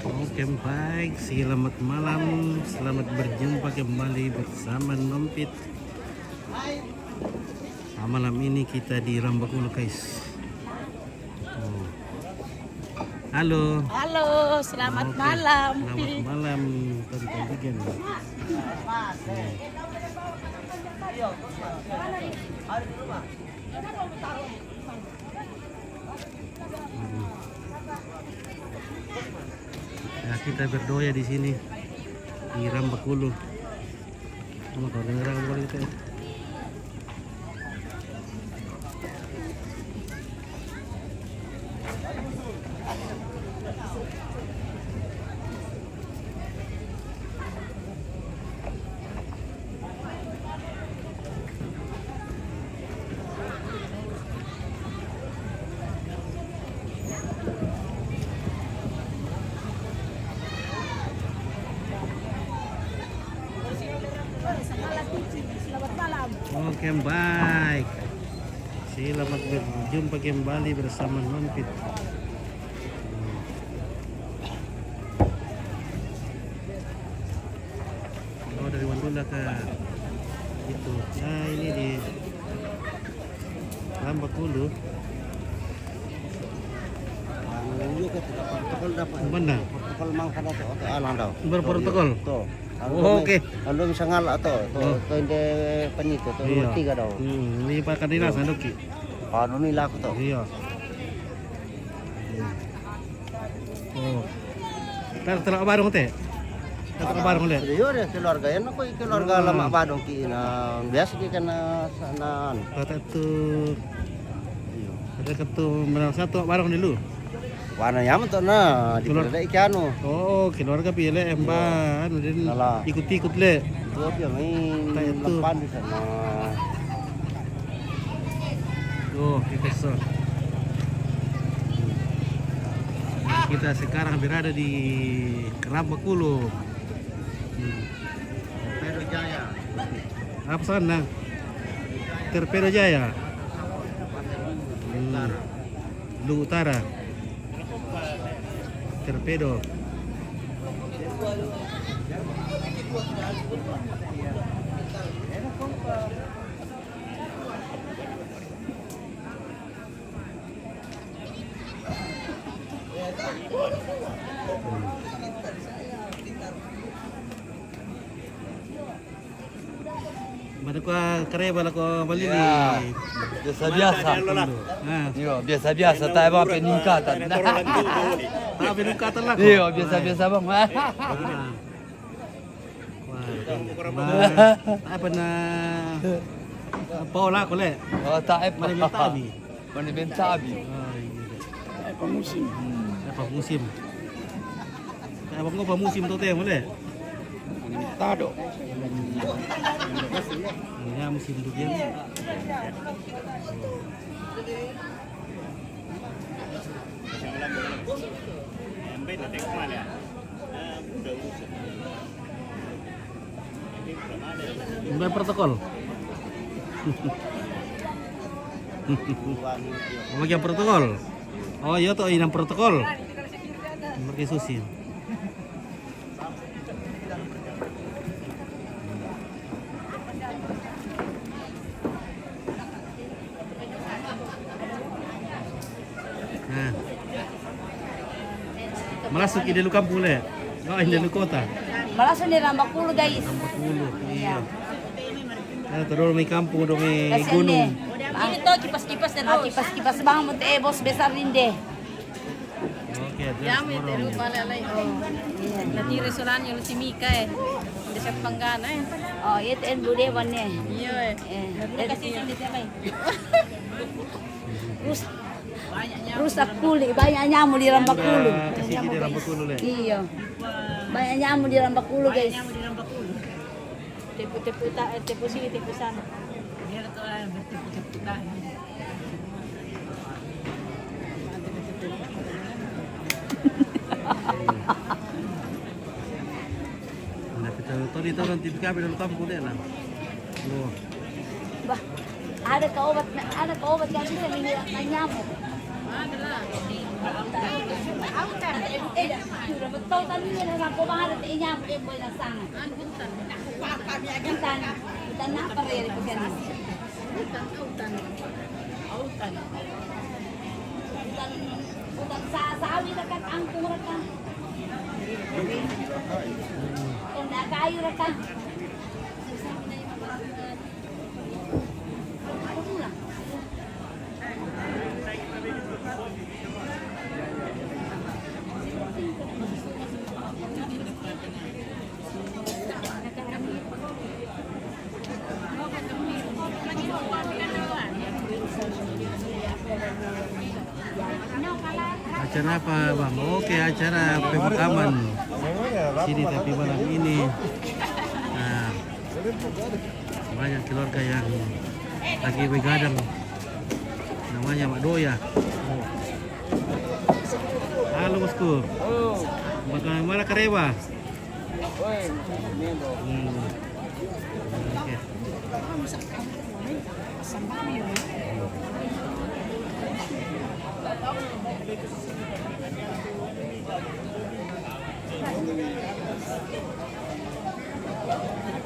Oke baik, selamat malam, selamat berjumpa kembali bersama Nompit. Malam ini kita di Rambakulu guys. Oh. Halo. Halo, selamat malam. Selamat malam, Tante Bigen. Ya, kita berdoa di sini di Rambakulu. Kamu tahu dengar Rambakulu kita? Selamat malam. Oke baik, selamat berjumpa kembali bersama Nompit. Oh dari Wandula ke itu. Nah ini di Rambakulu. Protokol dapat. Mana? Protokol mang kada to. Alang daw. Berprotokol. To. Oh, oke. Ando bisa ngalak to. Oh. To inde penito to Iya. tiga daw. Ini Pak Kadina Sandoki. Anu nila ko to. Iya. Oh. Terlalu bareng teh. Terlalu bareng le. Yo re keluarga yan ako keluarga lama badong ki na biasa ki kana sana. Kata itu ada ketu menang satu bareng dulu. Wana yaman to na di Keluar- kada ikiano. Oh, keluarga pilih emban dan Salah. ikut-ikut le. To dia main Kayak itu. lampan di sana. Oh, kita so. Kita sekarang berada di Rambakulu. Pero Jaya. Apa sana? Terpedo Jaya. Lugu Utara. Terpedo. Mana ko kareba la ko balili. Ya, biasa-biasa. Nah, Iya, biasa-biasa. Tak apa peningkatan. tapi nukatan lah ko. Iya, biasa-biasa bang. Wah, apa na Paula ko le. Oh, tak apa. Mana mintabi. Mana bentabi. Pamusim. Pamusim. Abang ko pamusim to teh mole. Tado. Ya musim durian. Mbak protokol. Bagian protokol. Oh iya toh inang protokol. Pakai susi. Nah. Masuk ide lu kampung le. Oh ide lu kota. Malasnya di Rambakulu guys. Rambakulu. Iya. Nah, terus may kampung do may Kasi gunung. ini tuh kipas-kipas dan kipas-kipas bang munti bos besar ninde. Oke, Ya, terus may morong. teru pala lay. Natiri sulan yung si Mika eh. Hindi siya panggana eh. Oh, itu en bude wanne. Iyo eh. Kasi hindi sabay. Rusak kuli, banyak nyamuk di Rambakulu. Udah kasih ide Rambakulu le. Iya. Banyak nyamuk di Rambakulu guys. Mo di Rambakulu. Tepu sini, tepu sana. Meron to ay bertipu-tipu Nah, kita tadi tahu nanti kami dalam kampung deh lah. Oh, Bah, ada ke obat yang bisa menghilangkan nyamuk. sudah betul tadi ada lampu banget ini yang boleh sana. Hutan apa ya di bagian ini? Hutan sawit kan angkung rekan. Enggak kayu rekan. Acara apa bang? Oke, acara pemakaman sini tapi malam ini. Nah, banyak keluarga yang lagi begadang. Namanya Mak Doya. Halo bosku. Bagaimana Kareba? Oke.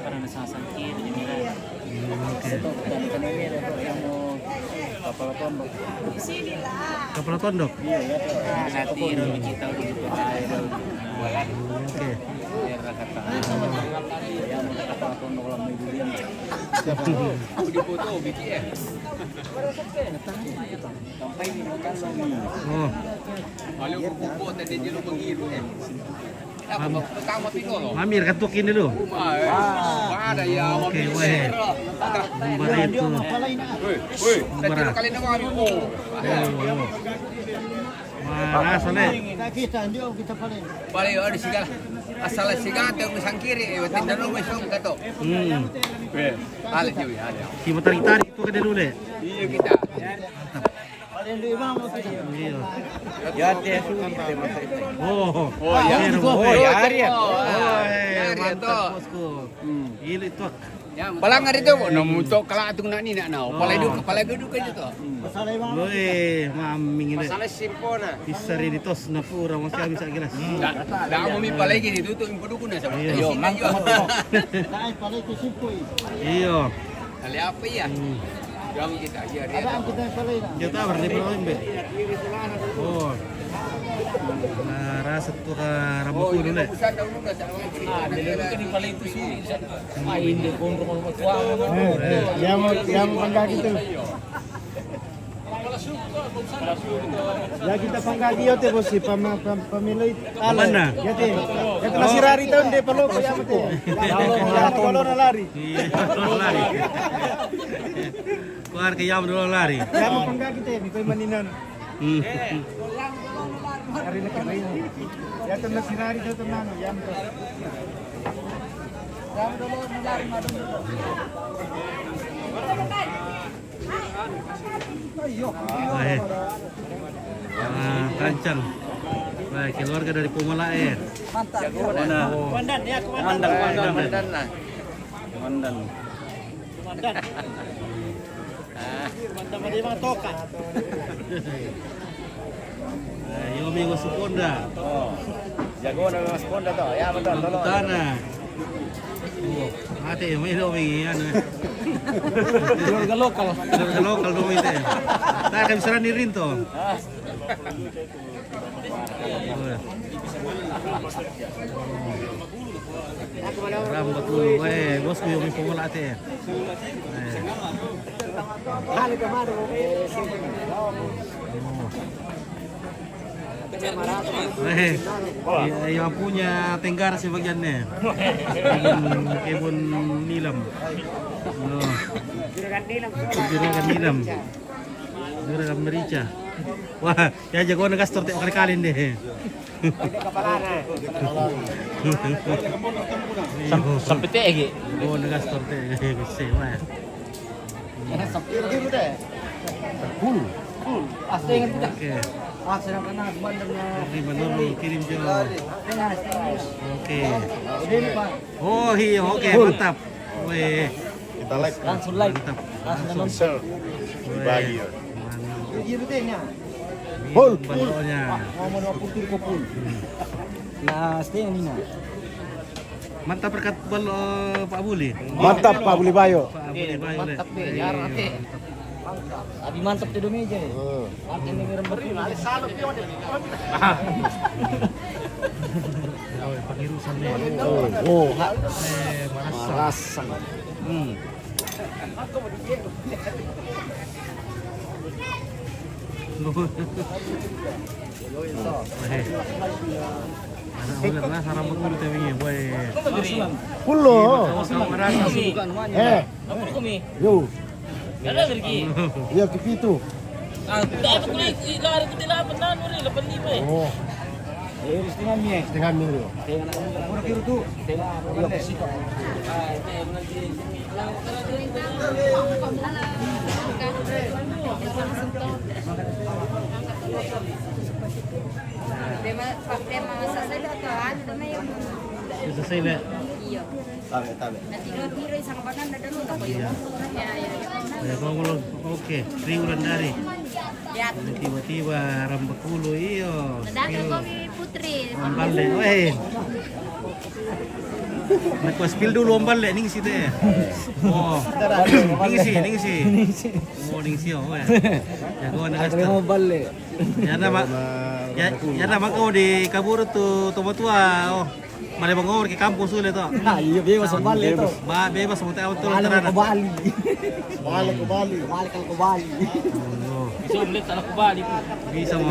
Para nasasangkit, ini Oke. kapal pondok. Kapal Tondok. Nanti kita udah Oke. kapal pondok lama ibu dia. Sampai ini makan lagi. Oh. Mamir katukin dulu. Oke, weh. Bara itu. Bara. Mana soleh? Paling ada segala. Asal segala tengok sangkiri, tindak nunggu esok kato. Ada juga ada. Kita tarik itu ke dulu deh. Iya kita. Iya. Ya dia sudah Oh. Oh ya. Ya, Arya. mantap bosku. Ini tuh. Palang ada tu, namun tu kalau atung nak ni nak nau. Kepala geduk aja tu. Loe, maming ini. Masalah simpona. Isari di tos na pura masih habis gelas. Dah mau mi palai gini tu tu impu dukun sama. Iya. Yo, mangkok. Iya. Kali apa ya? Jam kita aja dia. Dia tahu berarti belum be. Oh. Nah, rasa tuh ke rambut dulu deh. Pusat dahulu dah sama. kan di paling itu sih. Main di pondok tua. Yang bangga gitu. Ya kita bangga dia teh bos si pemilik Mana? Ya teh. Ya telah sirari tahun deh perlu ya teh. Kalau lari. Iya, lari. Keluar ke jam dulu lari. Ya mau bangga kita di pemaninan. Hari nak main. Ya telah sirari tahun tenan ya. Baik. Kancang. Baik, keluarga dari Pemala Air. Mana? Komandan ya Komandan lah. Komandan. Komandan dia mah toka. Yomi Wasuponda. Jago nama Mas Ponda tu. Ya betul. Tolong. Tanah. Oh, ate may Yomi ano. Keluarga lokal. Keluarga lokal dong itu. Tak kami serani rin to. Rambut dulu, bosku Yomi Pemala ate. Kali kemarin. Yang punya Tenggar sih bagiannya. Kebun nilam. Juragan nilam. Juragan merica. Wah, ya jago negas torte kali-kali deh. Sampai teh Oh, negas torte bisa. Wah. Asli Oke. Terima dulu kirim jauh. Oke. Oh iya oke mantap. Weh. Kita like langsung like. Mantap. langsung share. Bagi. Mantap. Iya betulnya. Pul. Baloknya. Mantap berkat balok Pak Buli. Mantap Pak Buli Bayo. Pak Buli Bayo. Mantap deh, jarang deh. Abi mantap di meja. Arti ini rembak. Oh, pengirusan nih. Oh, Marasa. Anak ular lah sarang betul tapi ya, boy. pulo. Kamu merasa Apa kami? Yo, Ada lagi. iya kipitu. Ah, dapat ko lari ko tilapan na rin 8,500 eh. Oh, setengah mil. Tema masasala to, ano na yung Bisa saya iyo. Tabe. Natiro-tiro isang banan na dalo ko yun. ya kalau oke, 3 bulan dari. Ya. Tiba-tiba rambut kulo iyo. Nadagan ko mi putri. Ombale, weh. Nagpa-spill dulu ombale ning si teh. Oh. Ning si. Oh, ning si oh. Ya gua na gasto. Bale. Ya na kau di kabur tu tua. Oh. Mali bangor ke kampung sulit to. Ah, iya bebas sa bale to. Ba bebas mo tayo to Alam tarana. ko bali. Balik. Balik ko bali. Oh, Bisa ulit anak ko bali po. bisa mo.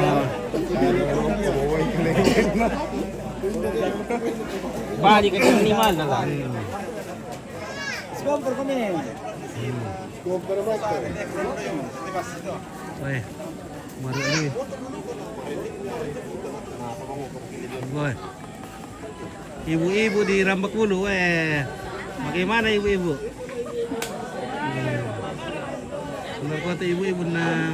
Bali ka ng animal na lang. Sponsor kami. Weh. Baru ini. Boy. Ibu-ibu di Rambakulu, bagaimana ibu-ibu? Benar kata ibu-ibu nah.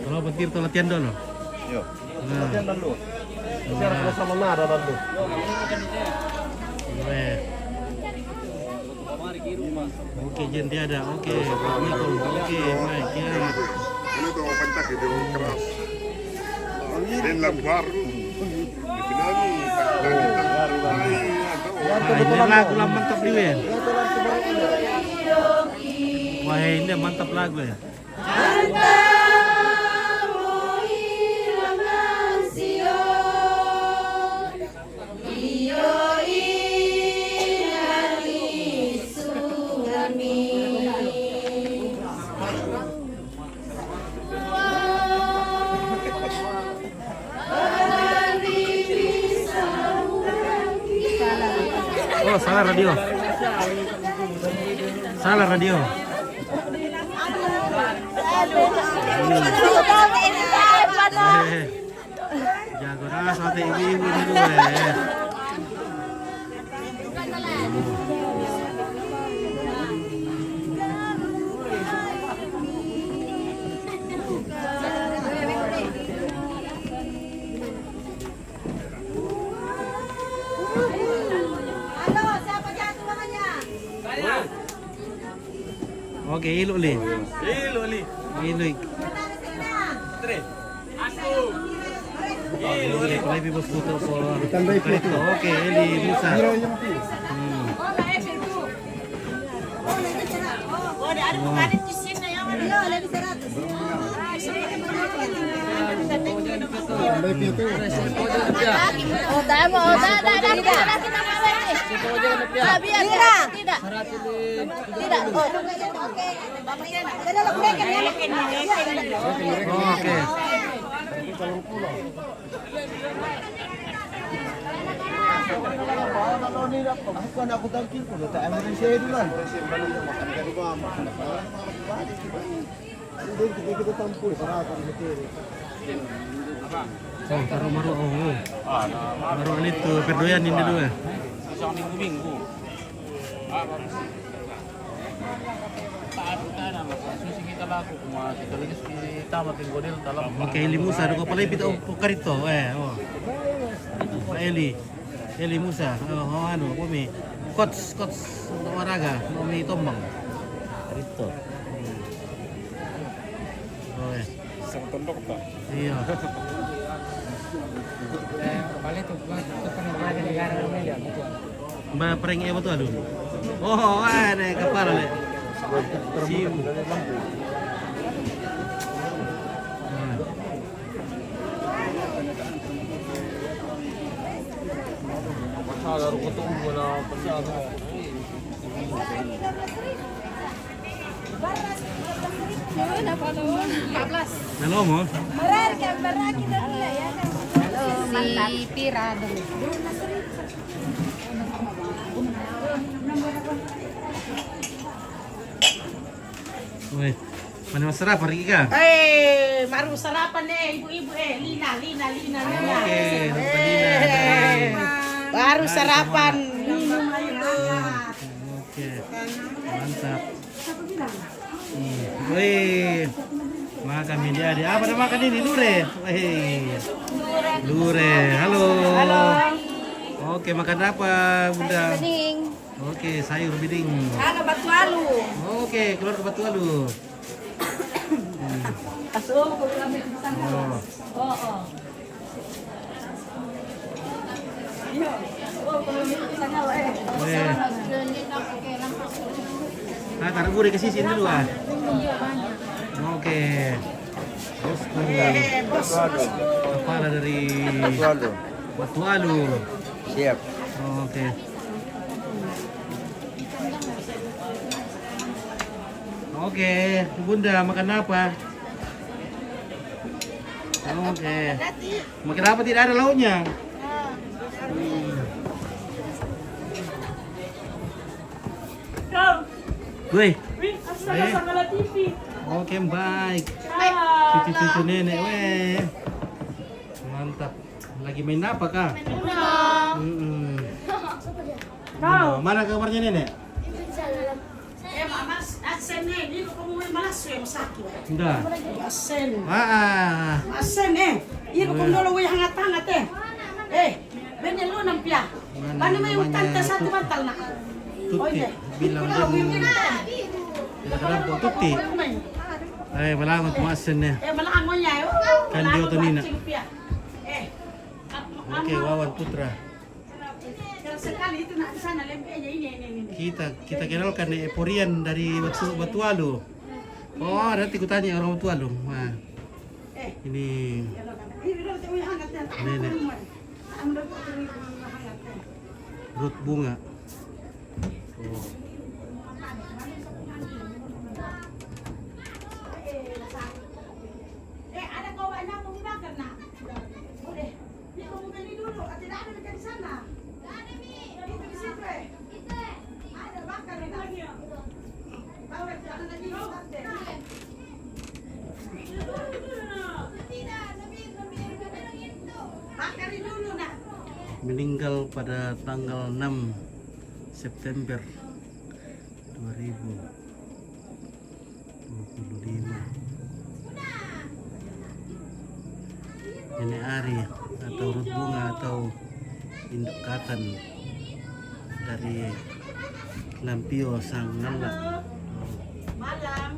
Kalau petir tuh latihan dulu. Yo. Latihan dulu. Bicara sama nada dulu. Oke, Jen ada. Oke, Pak Mikul. Oke, baik ya. Ini tuh pentak itu keras. Dan baru. Dipinami. Ini lagu lah mantap dia. Ya. Wah, ini mantap lagu ya. Oh, salah radio. Salah radio. Jago na sa ating ibu-ibu dito Oke, ilo li. Ilo. Oke, kalau ibu bos foto for oke, Eli Musa. Oke. Bukan aku tangkil ko, tak emergency duluan. Kita tampul sarata di sini. Oh, maru oh. Maru itu perdoyan ini dulu ya. Isang minggu-minggu. Kita laku kuma kita lagi tama tinggodel dalam. Oke, Eli Musa ada pala ipit o karito oh. Pak Eli. Eli Musa. Oh, ano, kami. coach untuk olahraga, Nomi Tombang. Rito. Oh, ya. Sang tondok tak? Iya. Balik tuh olahraga negara Indonesia. Mbak prank apa tuh aduh? Oh, ada kapal le. Sim. Masalah ketemu na pasada. Halo mo? Si Pira dulu. Weh, mana mas sarapan pergi ka? Baru sarapan ibu-ibu Lina. Oke, Lina. Baru sarapan. Oke, mantap. Wih, makan media di apa makan ini lure? Wih, lure. Halo. Oke, makan apa Bunda? Bening. Oke, sayur bening. Ada batu alu. Oke, keluar ke Batu Alu. Oh. Weh. Taruh gue ke sisi dulu ah. Oke. Bosku. Kepala dari Batu Alu. Siap. Oke. Oke, Bunda makan apa? Oke. Makan apa tidak ada lauknya? Wih. Oke, baik. Cucu-cucu nenek, weh. Mantap. Lagi main apa kak? Mana kabarnya nenek? Sudah. Iya kung dulu yung hangat-hangat bener lu nampia. Mana may utang satu bantal na. Tuti, bilang dia Tuti. Malangon kumasan niya. Malangon niya. Kan dia to nina. Oke, Wawan Putra. Sekali itu nak sana lempenya ini. Kita kenalkan Eporian dari Batu Alu. Oh, nanti ku tanya orang Batu Alu. Nah, ini nenek. Ruth bunga. Oh. Ada kawannya mau dibakar nak. Boleh. Dia mau beli dulu. Tidak ada dekat sana. Itu di situ ada bakar lagi. Tahu jangan lagi bakar dulu nak. Meninggal pada tanggal 6 September 2025. Nenek Ari atau Ruth bunga atau induk katan dari Lampio Sang Nala. Malam.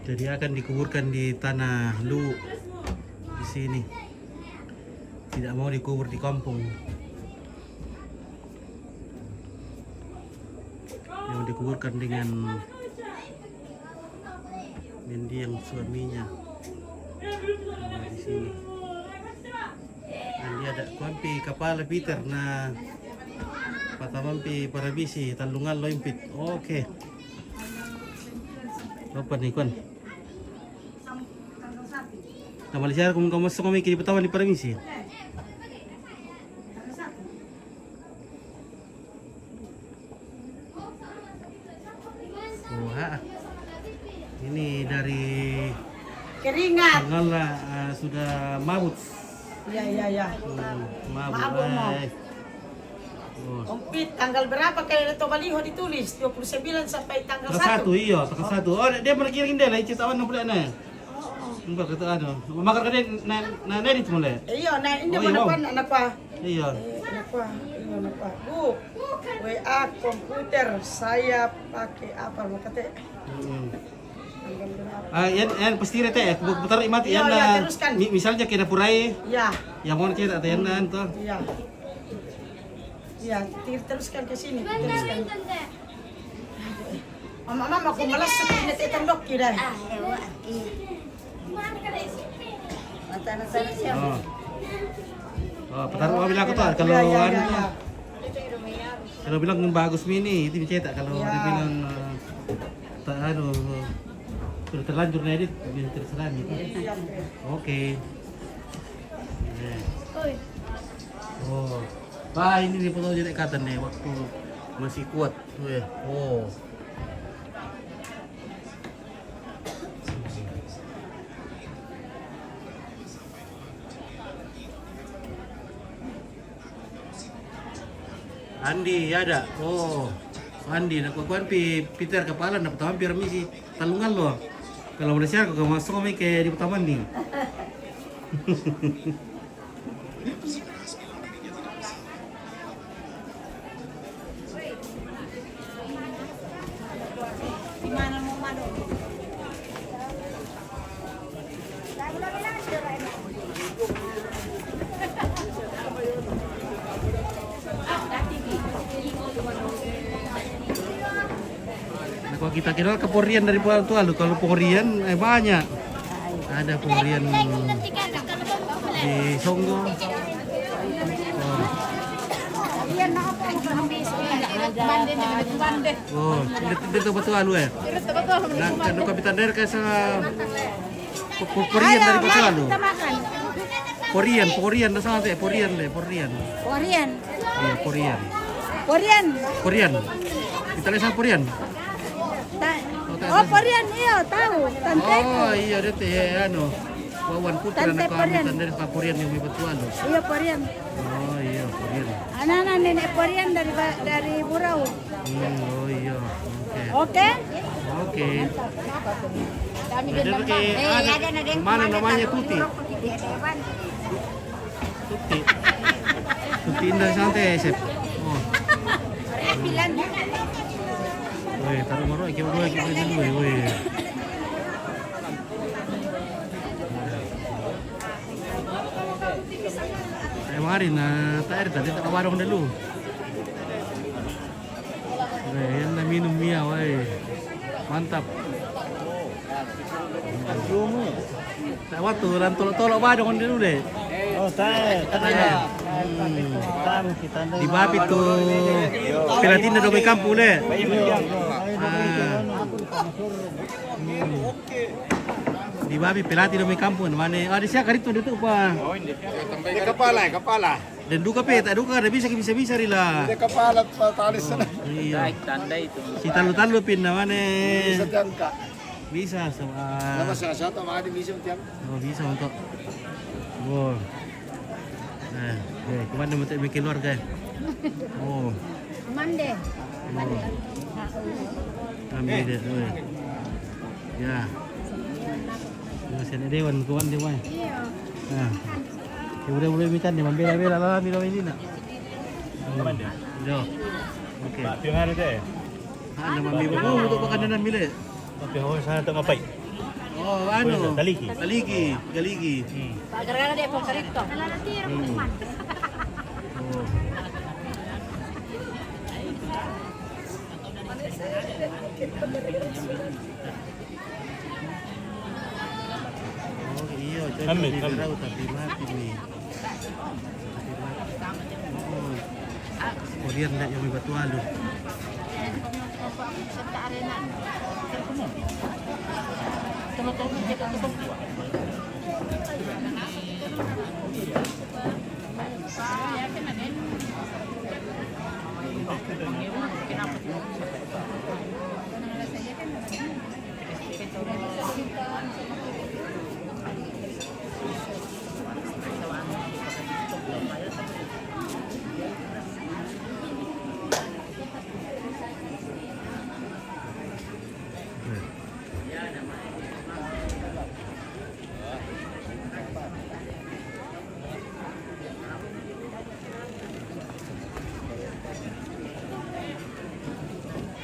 Jadi akan dikuburkan di tanah Lu di sini. Tidak mau dikubur di kampung. Yang dikuburkan dengan mendiang suaminya. Nah, di sini. Dan dia ada kuampi kapal Peter na patamampi parabisi talungan loimpit. Oke. Apa nih kon? Kamu lihat kamu masuk kami kiri pertama di parabisi. Wah, ini dari Keringat. tanggal sudah mabut. Ya. Mabut. Oh. Komplit tanggal berapa kayak itu baliho ditulis 29 sampai tanggal 1. Tanggal 1 iya, tanggal 1. Oh, dia markirin dia lah cerita mana pula na. Enggak kata ano. Makar ka din na edit mo le. Iyo, na hindi Oh, mo iyo. anak pa. Iya. Anak pa. Bu, WA, komputer, saya pakai apa lo kata? Yan pasti rete putar imati Iya, yan iya, na teruskan. misalnya kina purai Ya, yang mau kita yan na to. iya. Iya, teruskan ke sini. Teruskan. Mama, aku malas seperti itu dok kira. Oh. Oh, petar mau bilang aku tuh kalau Iya, iya, anu iya. kalau bilang bagus mini itu dicetak kalau Iya. dia bilang tak anu sudah terlanjur ngedit bisa terserah gitu. Oke. Oh. Wah, ini nih foto jadi kata nih waktu masih kuat tuh ya. Oh. Andi ada. Oh. Andi nak kuan Peter kepala nak hampir misi talungan loh. Kalau udah siap kau masuk kami kayak di pertama nih. Nah, kalau kita kira keporian dari Pulau Tua, kalau porian banyak. Ada porian di Songgo. Oh, itu betul alu ya. Nah, kalau kapitan dari kasa porian dari betul alu. Porian, dah sama teh, porian. Korean. Iya, porian. Korean. Kita lihat sama porian. Oh, Korean iya, tahu. Oh iya dia teh anu Wawan Putra Tante anak Porian. kami dari Porian yang betul anu. Iya, Korean. Oh iya Porian. Anak-anak nenek Korean dari Burau. Oh iya. Oke? Oke. Kami Ada lagi ada mana namanya Tuti. Tuti indah santai Sep. Oh. Bilang Woi, taruh marah kita dulu woi. Kemarin tak tadi tak warung dulu. Yang nak minum mia woi. Mantap. Tak waktu dan tolok warung dulu deh. Oh, Katanya. Di Bapit tuh Pelatina do kampung deh. Di Babi Pelati do kampung mana ada siapa kali tu itu apa? Kepala. Dan duka pe tak duka ada bisa rila. Kepala tali sana. Iya. Tanda itu. Si talu pin mana? Jangka. Bisa sama. Saya tahu ada bisa tiap. Oh bisa untuk. Oh. Nah, kemana mau bikin keluarga? Oh. Mande. Ambil deh. Ya. Masih ada dewan kawan dia mai. Nah. Ya boleh makan ni membela-bela lah minum ini nak. Kawan dia. Yo. Okey. Tapi yang ada deh. Ada mami bawa untuk makanan milik. Tapi orang sana tak ngapai. Oh, anu. Galigi. Galigi. Gara-gara dia pun kerito. Oh. Oh iya, jadi Ambil. tahu tapi mati nih. Oh. Korean nak yang batu alu.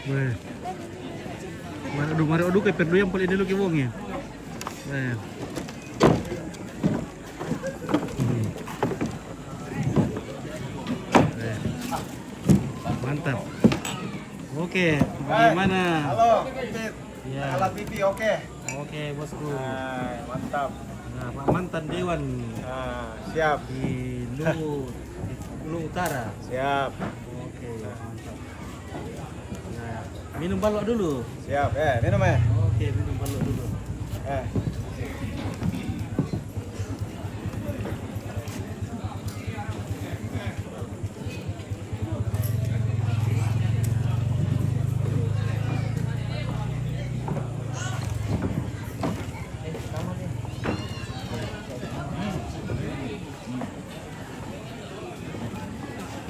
Weh. Mari adu kay perlu yang paling dulu ki wong ya. Weh. Weh. Mantap. Oke, bagaimana? Halo, Pipit. Ya. Alat pipi oke. Oke, bosku. Nah, mantap. Nah, Pak Mantan Dewan Nah, siap. di Lu Utara. Siap. Oke, mantap. Nah, minum balok dulu. Siap. Minum ya. Oke, minum balok dulu.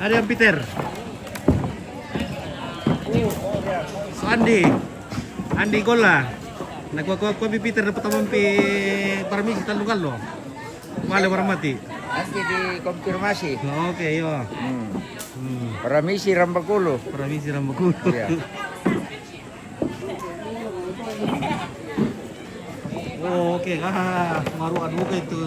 Ada yang Peter. So Andi Gola. Nagkuha Peter dapat tamang permisi talungan lo. Wala warmati. Nanti dikonfirmasi. Oke, yo. Permisi Rambakulo. Permisi Rambakulo. Iya. Oh, oke. Maruan muka itu.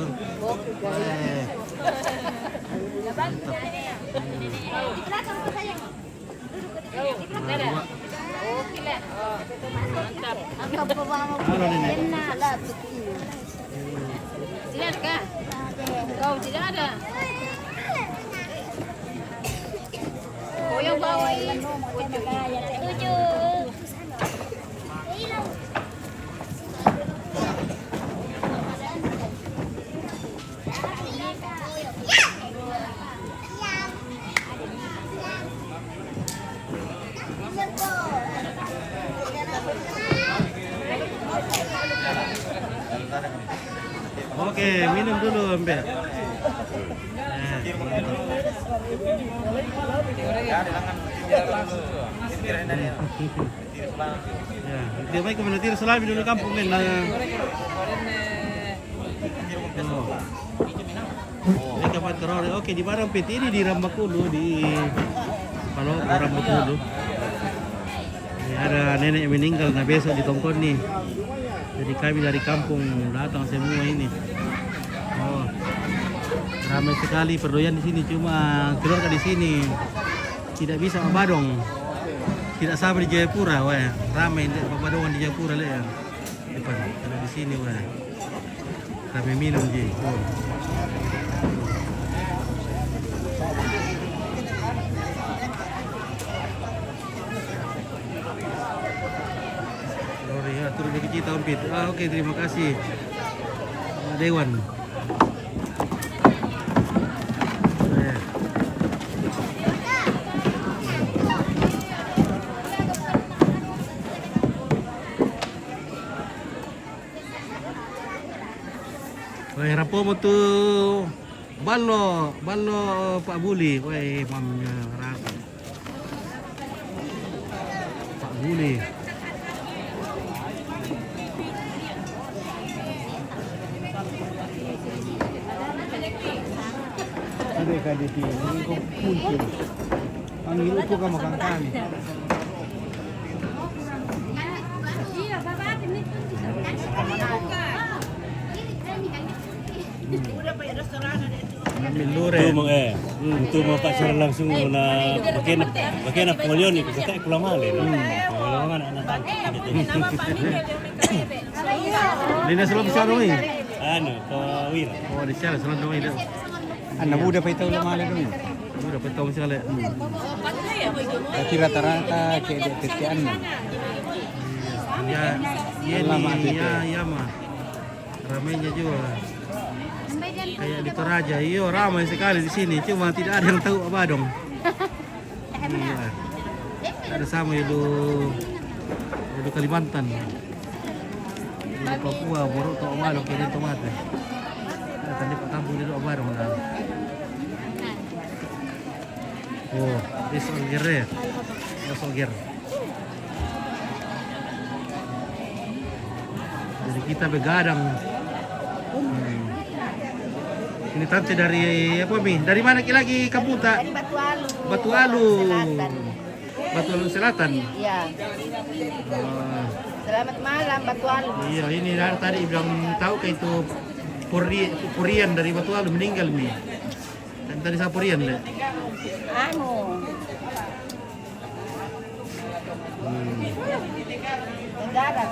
Mantap. Halo Nenek. Tidak kah? Kau tidak ada. Kau yang bawa ini. Oke, minum dulu, Mbak. Ya, dia baik kemudian tiru selami dulu kampung men. Mereka buat kerori. Oke, di Barang PT ini di Rambakulu di kalau Rambakulu. Ada nenek yang meninggal, nah besok di Tongkon nih. Jadi kami dari kampung datang semua ini. Oh, ramai sekali perdoyan di sini. Cuma keluarga di sini tidak bisa mabadong. Tidak sama di Jayapura, wah. Ramai mabadongan di Jayapura le ya. Depan, kalau di sini wah. Ramai minum je. Oh. Turun bagi kita Ompit. Oke, terima kasih Pak Dewan. Wah, rapo mo tu balo Pak Buli. Wah, mamnya rapo. Pak Buli. Ada di sini, ini kok muncul. Ang ilupo ka makangkan. Milure. Untuk mau pacar langsung na bagian polio nih, kita pulang malin. Kalau mana anak Lina selalu bisa dong ini. Anu, kawin. Oh, di sana selalu dong ini. Anak muda pa ito lumalan dun. Udah petong sekali. Tapi rata-rata kayak ketian. Ya, ya mah. Ramainya juga. Kayak di Toraja, iyo ramai sekali di sini. Cuma tidak ada yang tahu apa dong. Iya. Ada sama itu Kalimantan. Di Papua, Boroto, Omalo, kini tomate. Tadi kampung di Obarong lah. Oh, ini soger ya. Soger. Jadi kita begadang. Ini tante dari apa Mi? Dari mana lagi Kaputa? Dari Batu Alu. Batu Alu. Batu Alun Selatan. Iya. Oh. Selamat malam Batu Alun. Iya, ini tadi bilang tahu kayak itu Purian dari Batu Alun meninggal nih. Dan tadi saya Purian deh. Anu.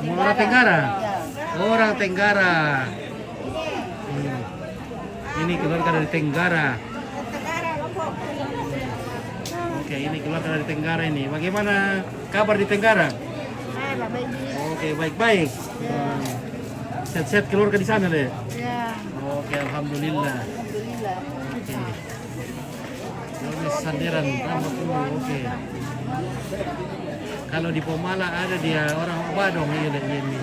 Orang Tenggara. Iya. Orang Tenggara. Ini keluarga dari Tenggara. Oke, ini keluarga dari Tenggara ini. Bagaimana kabar di Tenggara? Oke, baik-baik. Sehat-sehat keluarga di sana deh. Iya. Oke, alhamdulillah. Alhamdulillah. Oke. Ini sandiran rambut dulu. Oke. Kalau di Pomala ada dia orang Badong ini.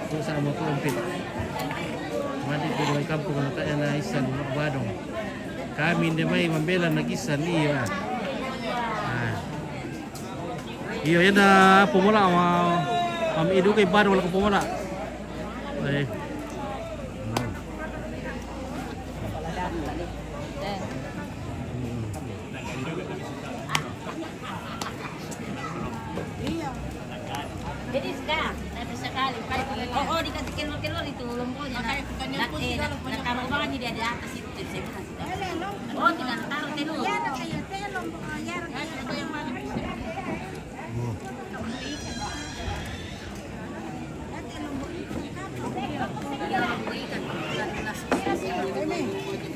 Terus sama Kumpit. Mandi di dua kampung natanya na isan Badong. Kami demai membela nagisan iya. Iya yan na Pomala am idu kay Badong wala ko Pomala. Ay. Jadi sekarang, tapi sekali, oh dikasih kelor-kelor itu lomboknya. Nataruh banget dia di atas itu, jadi saya kasih tahu. Oh tidak taruh telur.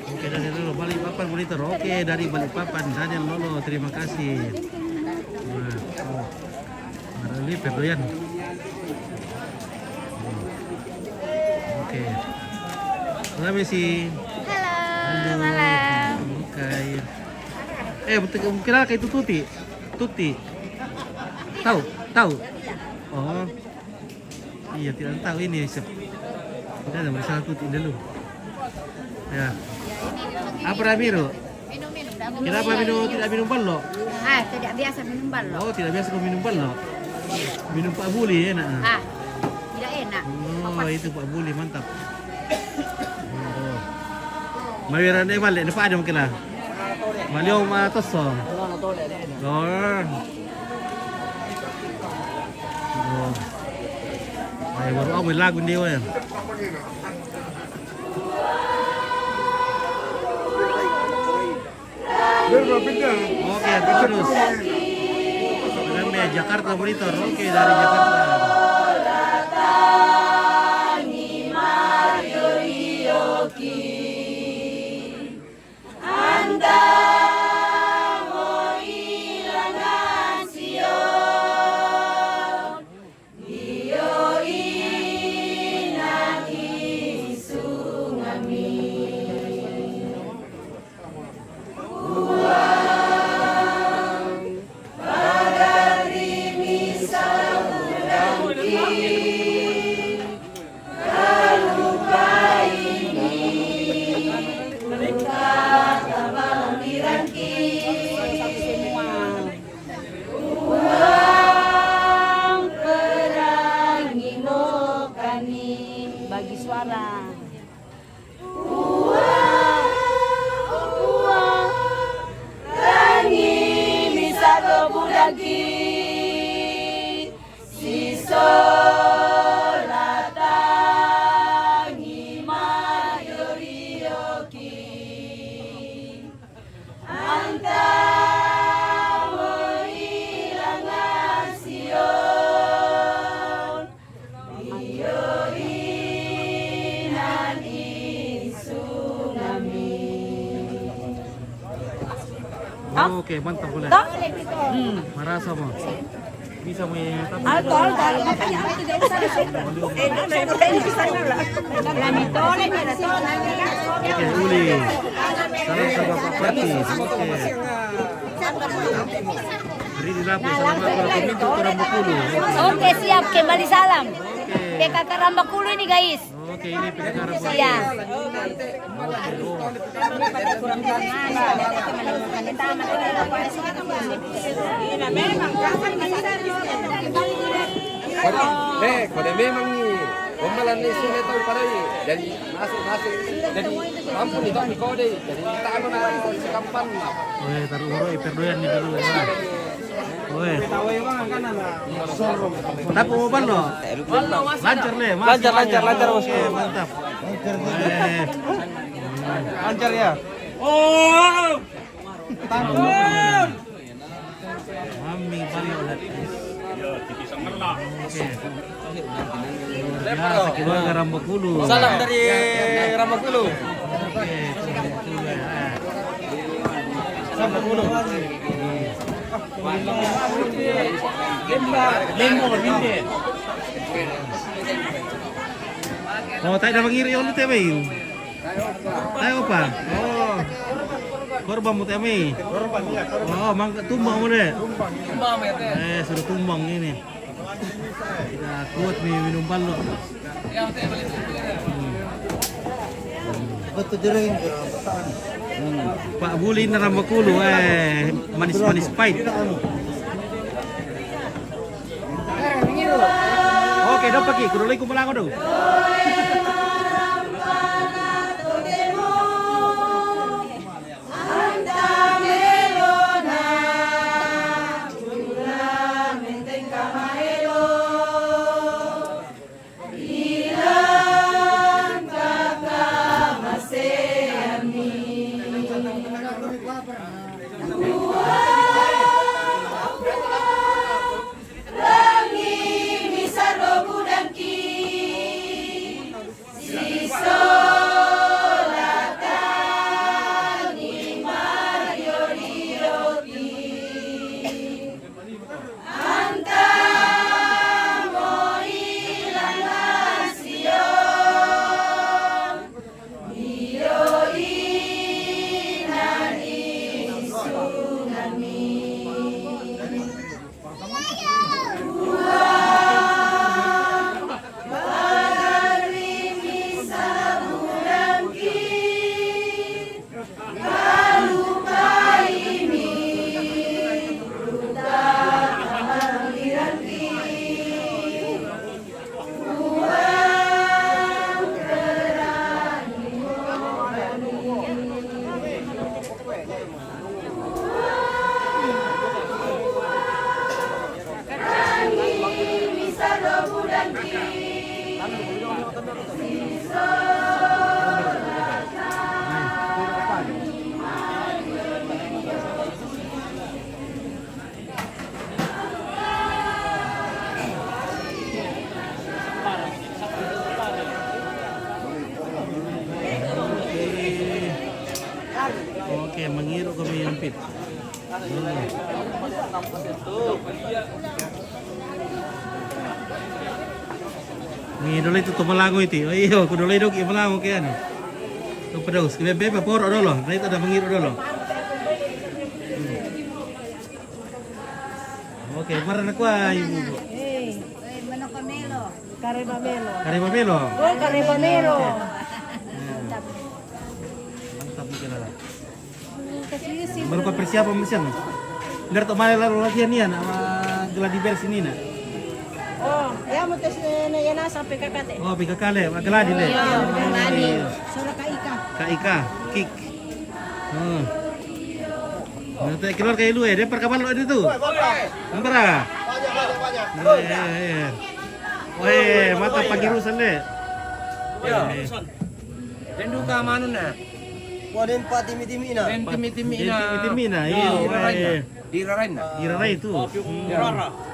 Oke, dari Lolo Balikpapan monitor. Oke, dari Balikpapan Daniel Lolo, terima kasih. Nah, Marali Perdoyan. Oke. Halo sih. Halo, malam. Oke. Betul kira kayak itu Tuti. Tahu. Oh. Iya, tidak tahu ini. Tidak ada masalah Tuti dulu. Ya. Apa Ramiro? Minum. Kenapa tidak minum ballo? Tidak biasa minum ballo. Oh, tidak biasa kau minum ballo. Minum Pak Buli enak. Tidak enak. Oh, itu Pak Buli mantap. Oh. Mawiran balik depan aja mungkin lah. Maliom tosong. Oh. Ay, baru aku lagu dia ya. Oke, terus. Namanya Jakarta Monitor. Oke, dari Jakarta. Bagi suara. Oke, mantap boleh. Marasa mo. Bisa mo yung tapos. Oke, uli. Salam sa Bapak Pati. Oke. Beri dilapo sa mga pagkaminto ko Rambakulo. Oke, siap. Kembali salam. Ke kakak Rambakulo ini guys. Oke, ini pendengar Rambakulo. Iya. Kalau memang nih pembalan nih sungai tahu pada ini jadi masuk jadi kampung itu kami kode jadi kita anu nak sekampan. Oke, taruh uro Perdoyan nih dulu ya. Weh. Tawai bang kan anak. Sorong. Tapi mau balo. Lancar le. Lancar, bos. Oke, mantap. Weh. Lancar ya. Mami balo lihat. Oke. Ya, keluarga Rambakulu. Salam dari Rambakulu. Oke, Rambakulu. Oh, tayo na mangiri yung ulit yamin. Tayo pa. Oh. Korban mo tayo yamin. Korban ya, korban. Oh, tumbang mo deh. Tumbang ya. Sudah tumbang ini. Tidak kuat nih minum balo. Betul jering. Pak Buli na Rambakulu, manis-manis pahit. Oke, dong pagi, kudu lagi kumpul aku dong. Oke, mengiru kami yang pit. Ni dulu itu tumalango itu. Oh iya, aku dulu itu tumalango kian. Tu pedaus, kita bebe poro dulu. Nah itu ada mengiru dulu. Oke, marah nak kuah ibu. Mana Camelo? Karibamelo. Karibamelo. Oh, karibamelo. Mantap mungkin lah. Kasi si Baru kau persiapan mesin. Biar tak malah lalu latihan ni sama gladibeer sini nak. Oh, ya mo tes na yan sampai kakate. Oh, pika kale, gladi le. Gladi. Solo Kaika. Kaika, kick. Nanti keluar kayak lu dia perkapan lo itu. Antara. Banyak. Weh, mata pagi rusan deh. Ya, Rendu ka manu na. Waden pa timi-timi na. Timi-timi Timina, iya. Dirain na. Irarai itu.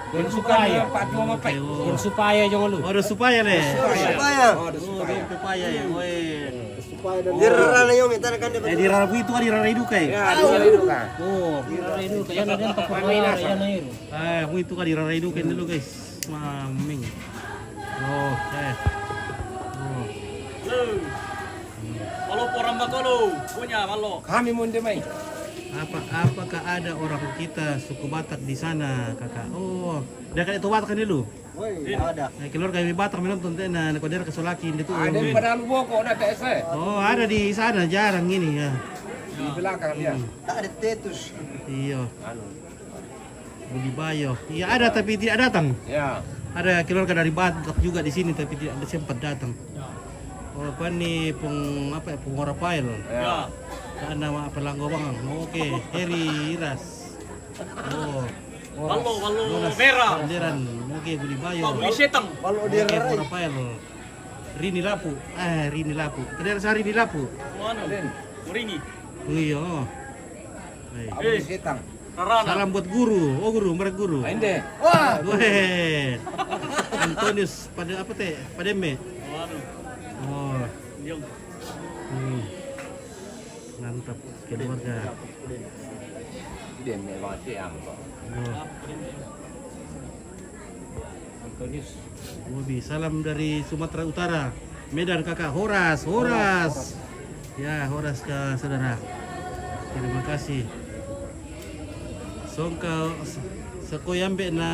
Kun supaya pa dua mapai. Supaya jangan lu. Oh, ada supaya le. Supaya. Oh, supaya ya. Weh. Dirara na yung itana kan Di rarabu itu kan di rarai duka ya. Ya, dirain ka. Oh, Itu kaya na din papamayar yan na yun. aku itu kan di rarai duka dulu guys. Maming. Oh, Malo po Rambakulu, punya malo. Kami mun de mai. Apakah ada orang kita suku Batak di sana, kakak? Oh, dia kan itu Batak kan dulu. Woi, ada. Nah, keluar kami Batak menonton na nakoder ke Solaki itu. Ada padalu boko na TSE. Oh, ada di sana jarang ini ya. Di belakang dia. Tak ada tetus. Iya. Budi Bayo. Iya ada tapi tidak datang. Ya. Ada keluarga dari Batak juga di sini tapi tidak sempat datang. Oh, apa nih pengorapail. Ya. Nama apa langgo bang? Oke, Heri Iras. Oh. Malo merah. Sanderan. Oke, Buli Bayo. Kalau Oke, Rafael. Rini Lapu. Rini Lapu. Tadi ada Rini Lapu. Oh iya. Baik. Salam buat guru. Oh guru, mereka guru. Wah. Weh. Antonius pada apa teh? Pada me. Oh. Mantap keluarga. Oh. Bobi, salam dari Sumatera Utara. Medan kakak Horas. Ya, Horas ke saudara. Terima kasih. Songka sekoyambe na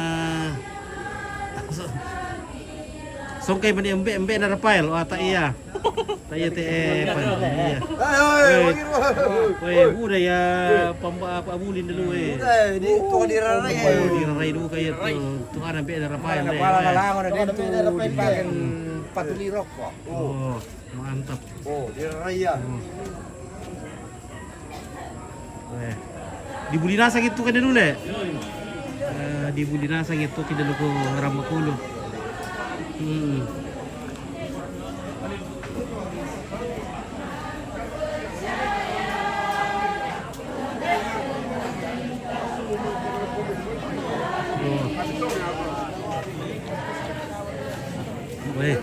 songkai mani embe na Rafael. Oh tak iya. Tak iya teh pan. Iya. Weh, udah ya pamba abulin dulu weh. di tuh dirarai. Dirarai dulu kayak tuh ada embe na Rafael deh. Pakai patuli rokok. Oh, mantap. Oh, dirarai ya. Weh. Di Bulinasa gitu kan dulu le. Di Bulinasa gitu kita dulu ke Rambakulu. Weh,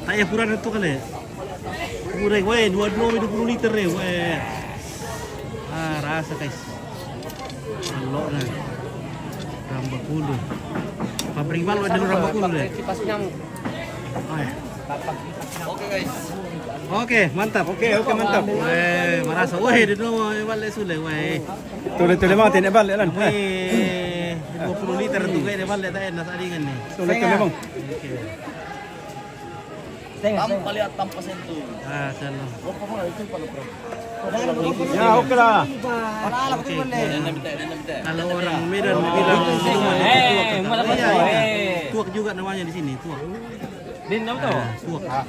tak ya pura itu kan le. Pura weh 20 liter ya weh. Rasa guys. Kalau na Rambakulu. Pabrik balu ada Rambakulu deh. Oke guys. Oke, mantap. Oke, mantap. Weh, marasa. Weh, di dulu balik sule weh. Tuloy-tuloy mo, tinibal, lan. Weh, 20 liter tuh kayak balik tak enak tadi kan nih. Tuloy-tuloy mo. Oke. Tanpa lihat tanpa sentuh. Salam. Ya, oke lah. Oke. Kalau orang Medan bilang minuman itu tuak juga namanya di sini, tuak. Tuak.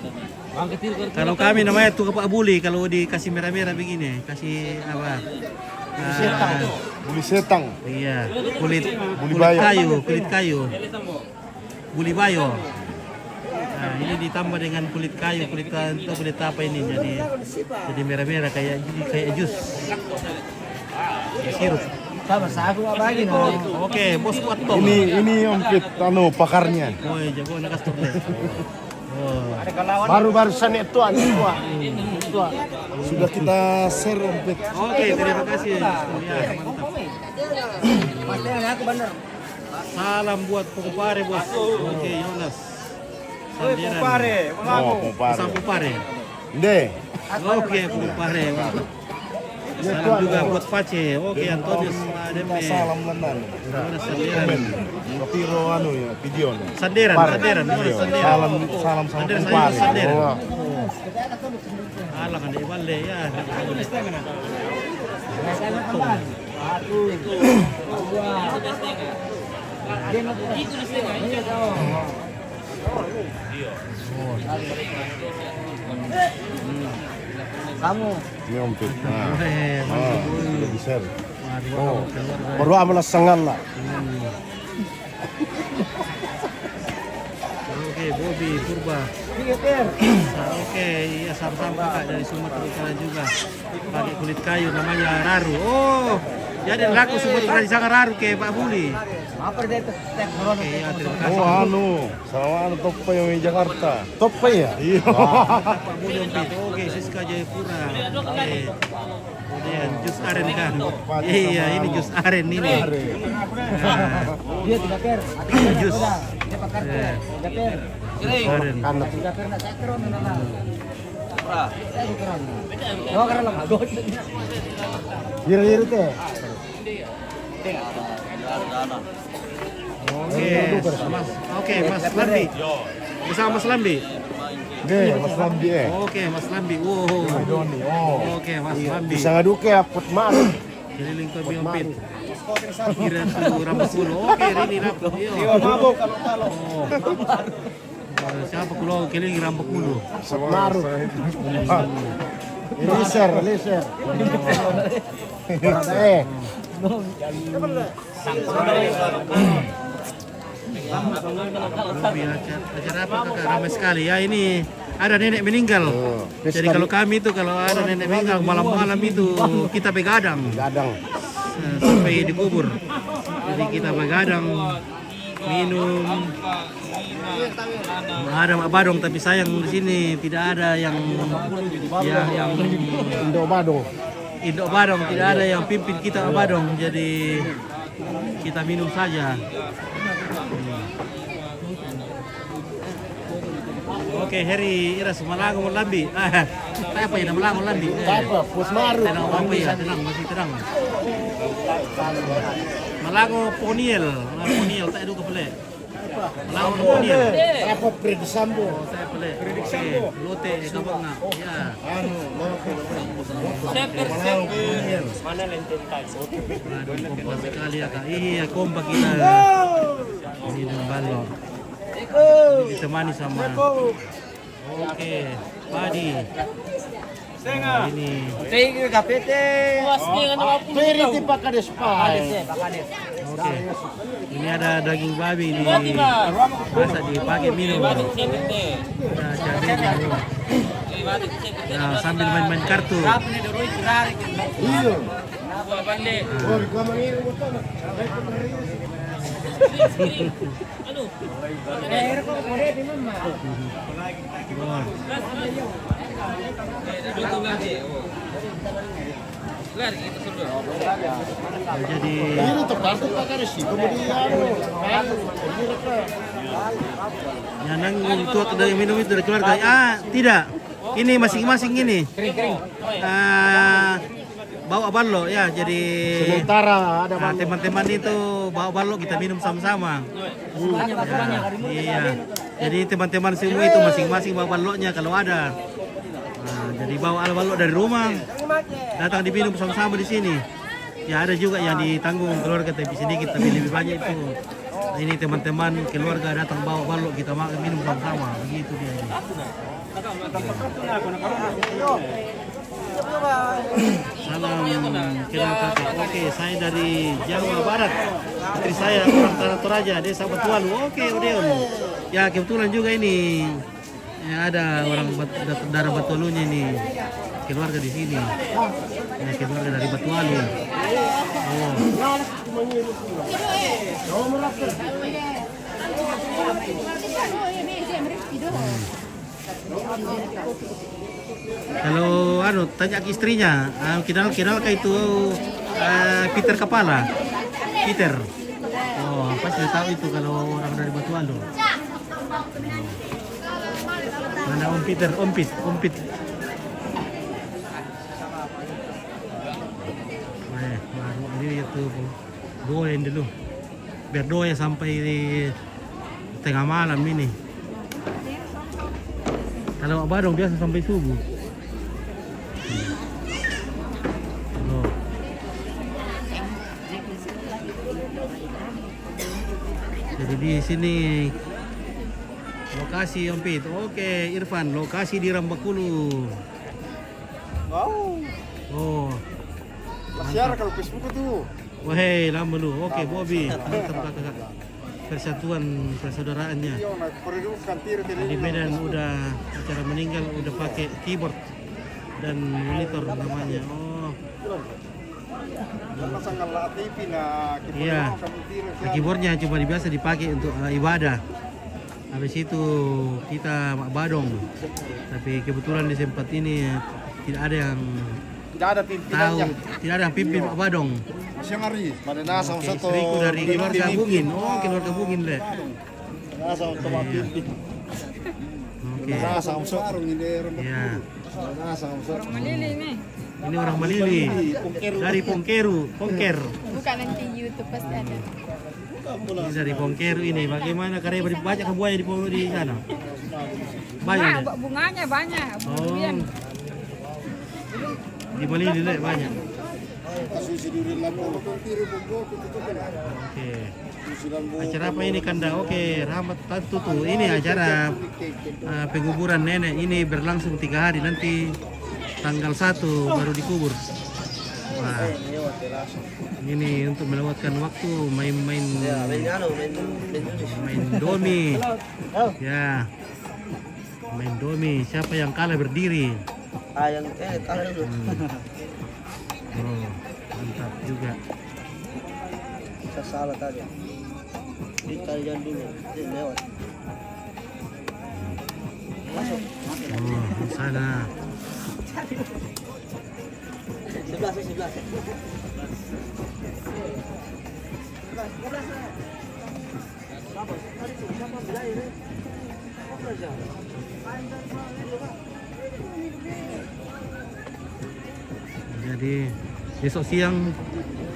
Kalau kami namanya tuak Pak Buli, kalau dikasih merah-merah begini, kasih apa? Buli setang. Iya, kulit bayo. kulit kayu. Buli bayo. Nah, ini ditambah dengan kulit kayu, kulit apa ini jadi merah-merah kayak jus. Sirup. Sama sagu apa lagi no? Oke, bos kuat toh. Ini ompit pakarnya. Oh, jago nak kasih deh. Oh. Baru-barusan itu tua. Sudah kita share ompit. Oke, terima kasih. Ya, mantap. Salam buat Pupare, bos. Oke, Yonas. Pupare. Pupare. Deh. Oke, Pupare. Salam juga buat Pace. Oke, Antonius Ademe. Salam lenan. Sanderan. Tiro ya, video. Sanderan. Salam sama Sanderan. Pupare. Sanderan. Alah kan di Balde ya. Kamu. Ini ompit. Nah. Bisa. Baru amalas sangal lah. Oke, Bobi Purba. Oke, iya sama-sama Kak dari Sumatera Utara juga. Pakai kulit kayu namanya Raru. Oh, jadi laku Sumatera di sana Raru ke Pak Buli. Apa dia itu? Oke, ya terima kasih. Sama Toppa yang di Jakarta. Toppa ya? Iya. Pak Buli Ompit. Oke, Siska Jayapura. Oke. Kemudian jus aren kan. Iya, ini jus aren ini. Dia 3 per. Jus. Dia pakai 3 per. Aren. Karena 3 per nak cakron nana. Oh, karena lemah. Gila teh. Oke, Mas Lambi. Bersama Mas Lambi. Mas Lambi Oke, Mas Lambi. Wow. Oke, Mas Lambi. Bisa ngaduke apot mar. Keliling ke Biompit. Kira tuh Rambakulu. Oke, Rini Rapu. Iya, mabuk kalau. Siapa kulo keliling Rambakulu? Maru. Laser. Acara apa kakak? Ramai sekali ya, ini ada nenek meninggal. Jadi kalau kami itu kalau ada nenek meninggal malam-malam itu kita begadang. Sampai dikubur. Jadi kita begadang minum. Ada Mak Badong tapi sayang di sini tidak ada yang Indok Badong tidak ada yang pimpin kita Mak Badong. Jadi kita minum saja. Oke, Heri Iras Malango Lambi. Apa ya Malango Lambi? Apa? Pusmaru. Tenang ya, tenang masih tenang. Malango Poniel tak ada ke pelek. Malango Poniel. Apa Freddy Sambo? Saya pelek. Oke, lote kapan nak? Ya. Mana lenten tai? Aduh, kompak sekali ya kak. Iya, kompak kita. Ini dengan balok. Ditemani sama. Oke, Padi. Oh, ini. Tinggi KPT. Piriti Pakades Pai. Oke. Ini ada daging babi ini. Masa dipakai minum. Nah, jadi minum. Nah, sambil main-main kartu. Iya. Jadi Ini terpaksa Pakades sih. Kemudian ya nang itu dari minum itu dari keluarga. Tidak. Ini masing-masing ini. Bawa balok ya, jadi sementara ada teman-teman itu bawa balok kita minum sama-sama. Iya. Jadi teman-teman semua itu masing-masing bawa baloknya kalau ada. Nah, jadi bawa balok dari rumah, datang diminum sama-sama di sini. Ya ada juga yang ditanggung keluarga tapi sedikit tapi lebih banyak itu. Nah, ini teman-teman keluarga datang bawa balok kita minum sama-sama. Begitu dia ini. Salam kenal kakek. Oke, saya dari Jawa Barat. Istri saya orang Toraja, desa Batualu. Oke, Odeon. Ya kebetulan juga ini ya, ada orang darah Batualunya ini keluarga di sini. Ya, keluarga dari Batualu. Oh. Kalau tanya ke istrinya, kenal kah itu Peter Kepala? Peter. Oh, pasti tahu itu kalau orang dari Batualu. Mana Om Peter, Om Pit. Baru ini itu doain dulu. Biar doa sampai di tengah malam ini. Kalau Mak Badong biasa sampai subuh. Jadi di sini lokasi Om Pit. Oke, Irfan, lokasi di Rambakulu. Wow. Oh. Siar kalau Facebook itu. Wahai, lama lu. Oke, Bobby. Mantap kakak. Persatuan persaudaraannya. Di Medan udah acara meninggal udah pakai keyboard dan monitor namanya. Oh. Iya. Keyboardnya cuma biasa dipakai untuk ibadah. Habis itu kita Mak Badong. Tapi kebetulan di tempat ini tidak ada yang tahu, tidak ada yang pimpin Mak Badong. Oke, istriku dari keluarga Bungin. Oh, keluarga Bungin deh. Oke. Ya. Orang Malili nih. Ini orang Malili. Dari Pongker. Buka nanti YouTube pasti ada. Ini dari Pongker ini. Bagaimana karya banyak buaya di sana? Banyak. Bunganya banyak. Oh. Di Malili deh banyak. Oke. Acara apa ini Kanda? Oke, Rahmat Tutu. Ini acara penguburan nenek. Ini berlangsung 3 hari. Nanti tanggal 1 baru dikubur. Wah, ini untuk melewatkan waktu main-main main domi. Ya, main domi. Siapa yang kalah berdiri? Yang kalah dulu. Oh, mantap juga. Kita salah tadi. Dikalian dulu, lewat. Masuk. Oh, di sana. Sebelah. Jadi besok siang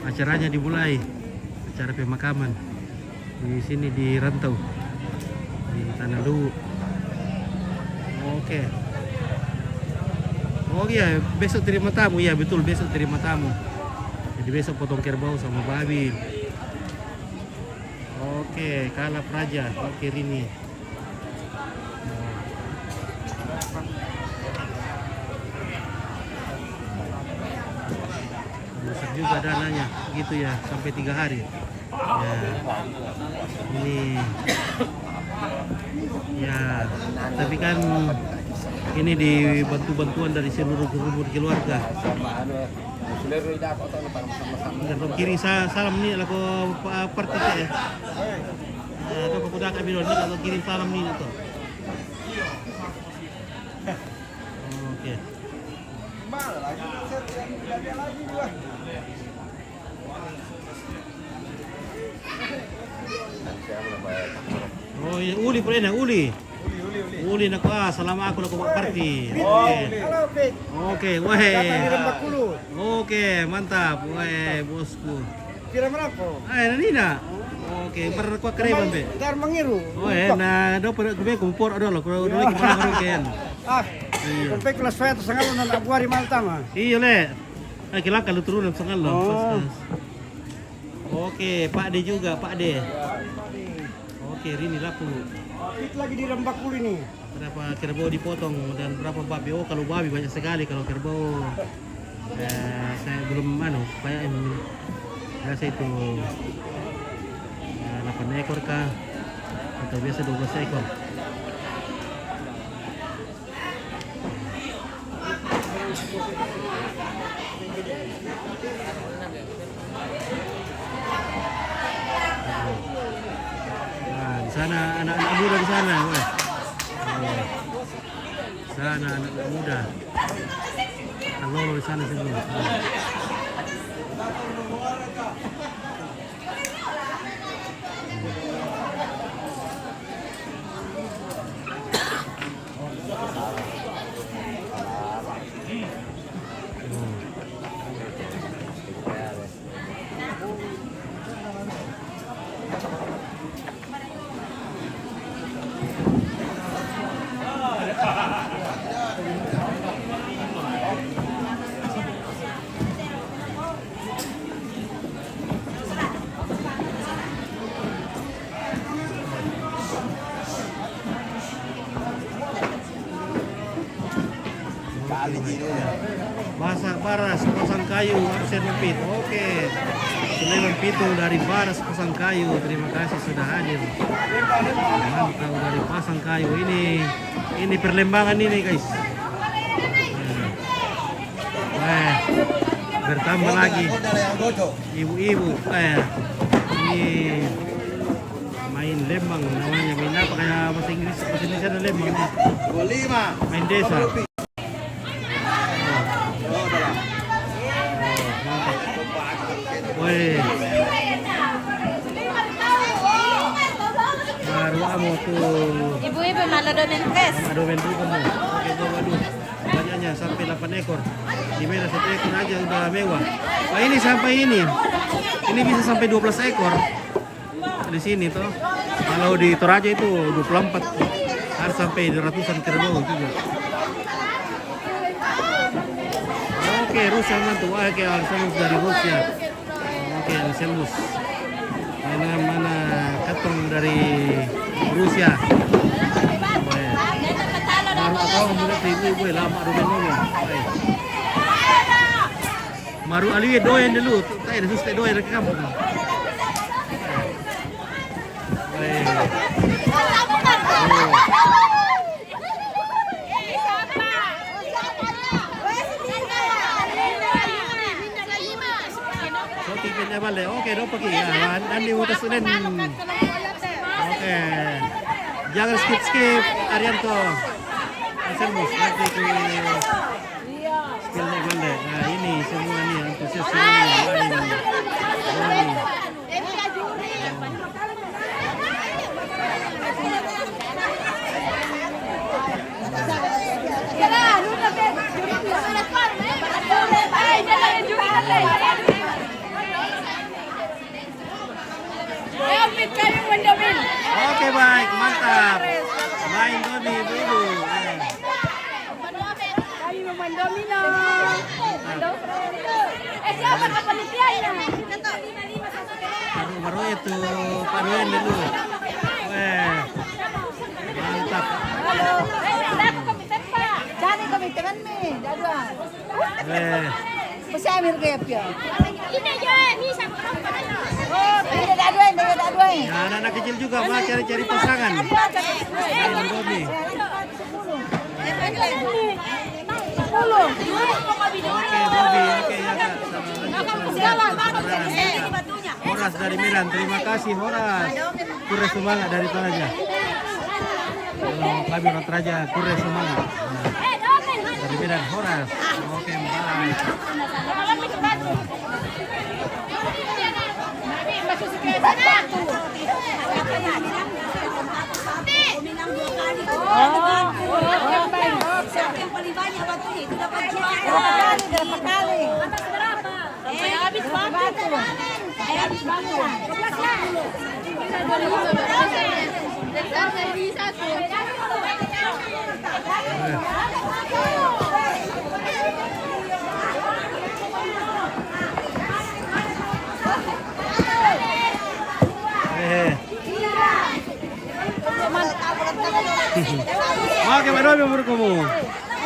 acaranya dimulai, acara pemakaman di sini di Rantau, di Tanah Luwu. Oke. Oh iya, besok terima tamu ya, betul besok terima tamu. Jadi besok potong kerbau sama babi. Oke, kalah praja. Oke, Rini. Besar juga dananya, gitu ya, sampai 3 hari. Ya, ini, ya, tapi kan ini dibantu-bantuan dari seluruh keluarga. Kalau kiri salam ni aku parti ya. Atau pemuda kami dulu kalau kirim salam ni tu. Oke. Oh, uli pula nak uli. Uli nak selama aku nak buat party. Oke. Oke, weh. Oke, mantap. Weh, bosku. Kira berapa? Nani nak? Oke, berkuat keren be. Dar mengiru. Oh, na do per gue kumpor ada lo. Kalau dulu kita baru ken. Sampai kelas saya tu sangat nak buat di Maltama. Iya le. Kira kalau turun sangat lo. Oke, Pak D juga, Pak D. Oke, Rini laku. Itu lagi di Rembak Kuli nih. Berapa kerbau dipotong dan berapa babi? Oh, kalau babi banyak sekali, kalau kerbau saya belum banyak biasa itu 8 ekor kah? Atau biasa 12 ekor? Nah, di sana anak-anak muda di sana, weh. Sana anak muda. Lolo di sana semua. Baras Pasang Kayu Arsen Mempit. Oke. Sulaiman Pitung dari Baras Pasang Kayu. Terima kasih sudah hadir. Mantap dari Pasang Kayu ini perlembangan ini guys. Bertambah lagi ibu-ibu. Ini main Lembang namanya. Main apa kayak bahasa Inggris? Bahasa Indonesia ada Lembang. Main desa. Weh, baru kamu tuh. Ibu-ibu malah domen kes. Domen dulu kamu. Oke, waduh. Banyaknya sampai 8 ekor. Di mana 1 ekor aja udah mewah. Wah, ini sampai ini. Ini bisa sampai 12 ekor. Di sini tuh. Kalau di Toraja itu 24. Harus sampai ratusan kerbau juga. Oke, Rusia mantu. Wah, kayak Alexander dari Rusia. Oke, Alexander. Mana katong dari Rusia. Baru tahu mulai ibu lama dulu ngomong. Maru ali doyan dulu. Tayo na sustai doyan ke kampung. So tingin balik. Oke, do pergi. Nanti utas Senin. Oke. Jangan skip Arianto. Sermus nanti ke skillnya balik. Nah ini semua nih antusias semua nih. Oke baik, mantap. Main Doni dulu. Kami memain domino. Siapa kepanitianya? Baru itu paruan dulu. Mantap. Jadi komitean nih, daduan. Bisa ambil gap ya. Ini aja, ini sama. Oh, tidak daduan. Ya, anak-anak kecil juga mah cari pasangan. Robi. Oke, Robi, oke ya Kak. Horas dari Medan, terima kasih Horas. Kures semangat dari Toraja. Kami Toraja, kures semangat. Dari Medan, Horas. Oke, bye. Yang paling banyak batunya itu dapat juara. Berapa kali? Sampai habis batu. Habis batu. Oke, Pak Robi berkumu.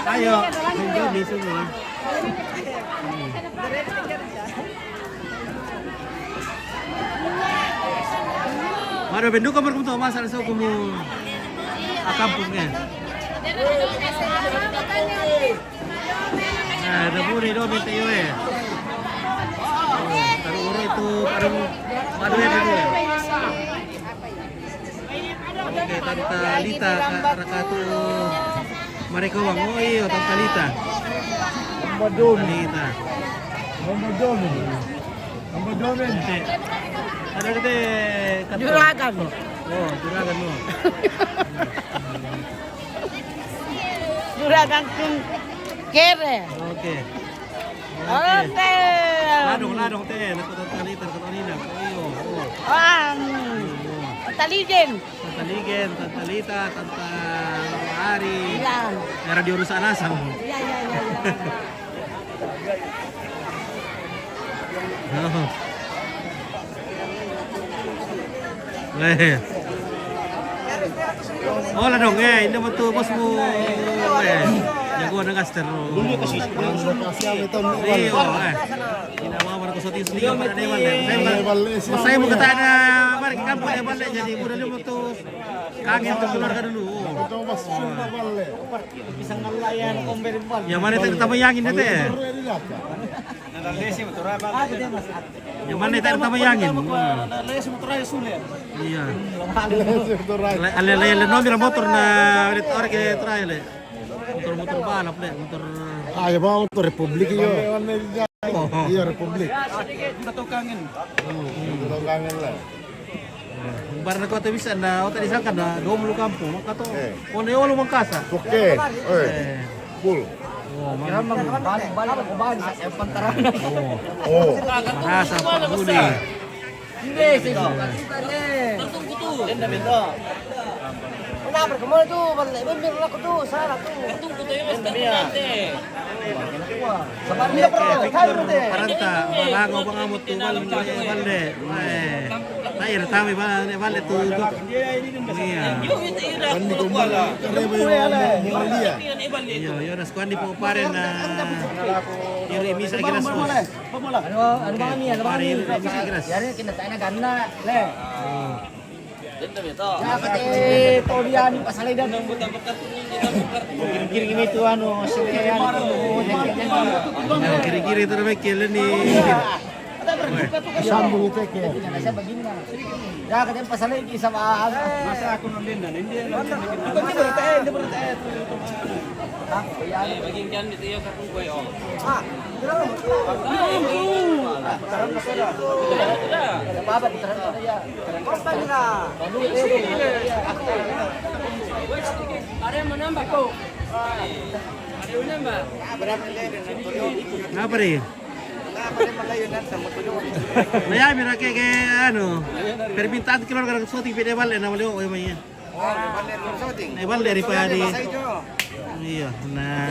Ayo, menjadi semua. Mari bentuk kamar kamu tuh masalah so kamu kampungnya. Nah, dapur ini minta yoe. Taruh urut itu padu ya dulu. Oke, Tanta Lita Rakatu mereka bang, oh iya Tanta Lita. Lita. Ada kita Juragan. Oh, juragan lo. Juragan kere. Oke. Oke. Ladong teh, nak Tanta Lita Katonina. Iyo. Taligen. Tanta Ligen, Tanta Lita, Tanta Ari. Iya. Era di urusan asam. Iya. Oh. Oh lah dong, ini betul bosmu. Jagoan dengan Gaster. Dulu ke sini. Iya, Tidak mau berkusotin sendiri pada dewan. Saya mau kata ada mari ke kampung ya balik jadi udah lu betul kangen tuh keluarga dulu. Bisa ngelayan komberin bal. Yang mana itu tambah yangin itu ya? Yang mana itu tambah yangin? Iya. Ale nomor motor na orang ke terakhir. Motor balap deh, motor. Ah, ya bang, motor Republik iyo. Iya Republik. Kita kangen. Kita kangen lah. Barang kau tu bisa na, otak disangka na, 20 kampung, maka tu, ono lu mangkasa. Oke, full. Oh, Balik ke balik sa pantaran. Oh, Mahasa Pak Budi. Hindi, sige. Tunggu tu. Denda benda. Kenapa kemana tu? Balik bener aku tu, salah tu. Tunggu tu mas nanti. Sabar dia Victor Paranta, bango bangamot tu balde. Tai air kami balik tuh. Iya. Iya, yo nas kuan di po pare na. Iri misa gilas mo. Ano ba kami? Ano ba kami? Misa gilas. Yari kinataan na gana, le. Ya kate Tolian pasalay dan giring ini tuh anu silean Kiri-kiri itu namanya kele nih. sambung itu ke. Saya begini nah. Ya kate pasalay ki sama Masa aku nondin dan ini. Baging kan itu ya kakung gue om. Apa diterang ya. Kompan na. Ada yang menambah kok. Ada yang menambah. Apa nih? Naya mira ke ano permintaan keluarga ng shooting pwede balik na maliw o yung ay balik dari pa di iya nah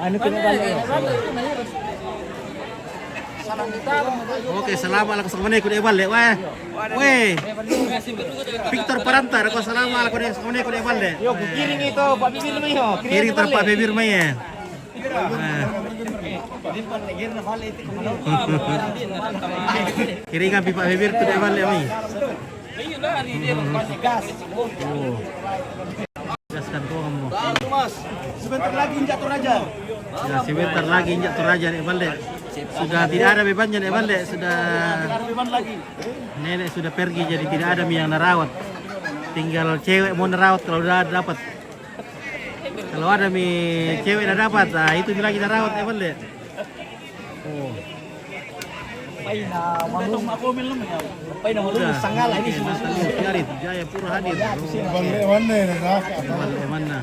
Ano pinabalik? oke salamat ako sa kumanay ko di balik weh Victor Parantar ako salamat ako sa kumanay ko di balik Yo, kiring itu Pak Bibir mo yo. kiring terpa bibir maya kiringan pipa bibir tu di balik mi gaskan ko mo Sebentar lagi injak Toraja. ya sebentar lagi injak Toraja di balik sudah tidak ada bebannya di balik sudah Beban lagi. nenek sudah pergi jadi tidak ada yang narawat tinggal cewek mau narawat kalau udah dapat kalau ada cewek udah dapat nah itu lagi narawat ya balik Pay na manung ako minum ya. Pay na manung sangal ini sudah. Jarit Jaya Pura hadir Wande na balik mana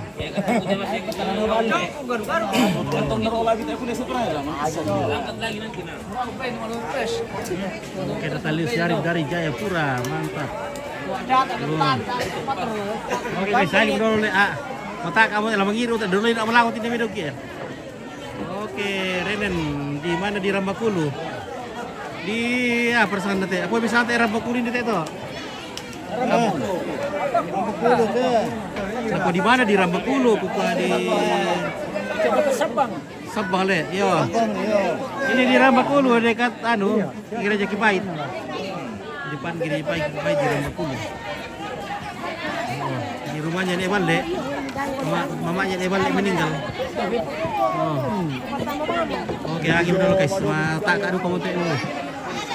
Kantong naro lagi tayo kuno sa Toraja. Angkat lagi nanti nah. Aku pengen mau fresh. oke Natalius Jarit dari Jayapura mantap oke guys saya dulu mata kamu yang mengiru tak dulu tidak melawan tidak medok ya oke Renen di mana di Rambakulu di persangan nanti apa bisa nanti Rambakulu ini itu Rambakulu teh. apa di mana di Rambakulu buka di Sabang. Sabang le yo ini di Rambakulu dekat anu gereja Kipait depan gereja Kipait di Rambakulu ini rumahnya nih Evan le mamanya nih Evan le meninggal oke lagi dulu guys tak kadu kamu tuh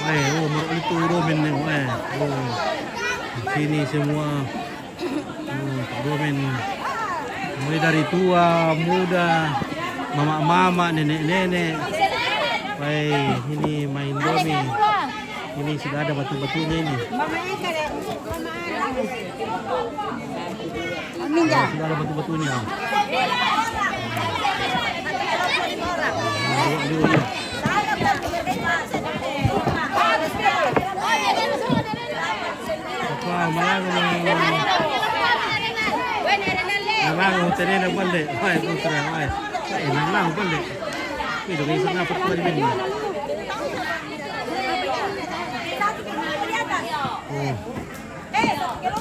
menurut itu Romen nih sini semua Romen mulai dari tua muda mama nenek ini main domi ini sudah ada batu-batunya ini sudah ada batu-batunya Malango tenena balik, ay putra, ay. Malango balik. Itu bisa dapat kuat ini.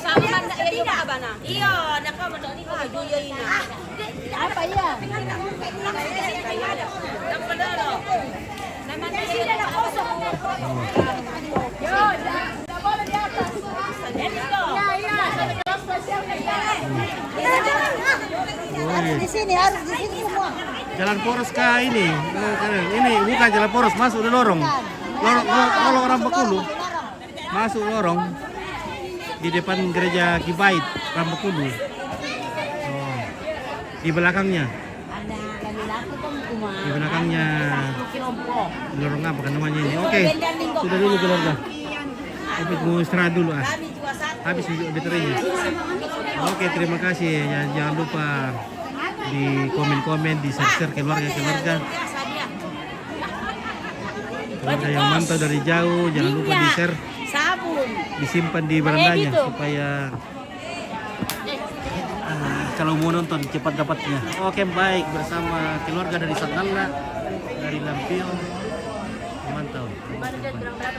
Sama man sa iyo ba na? Iyo, nako mo doni ko duyo ina. Apa ya? Napadalo. Naman sila na koso. Yo, la bola di atas. Harus di sini semua. Jalan poros kah ini? Ini bukan jalan poros, masuk di lorong. Lorong orang Bekulu. Masuk lorong di depan gereja Kibait Rambekulu. Di belakangnya. Di belakangnya. Lorong apa kan namanya ini? Oke. Sudah dulu keluarga. Tapi mau istirahat dulu habis juga baterainya. Oke, terima kasih. Jangan lupa di komen-komen, di share keluarga. Kalau ada yang mantau dari jauh, jangan lupa di share, disimpan di berandanya supaya kalau mau nonton cepat dapatnya. Oke, baik, bersama keluarga dari Sangala, dari Lampion, mantau. Paano dyan? Berapa berapa?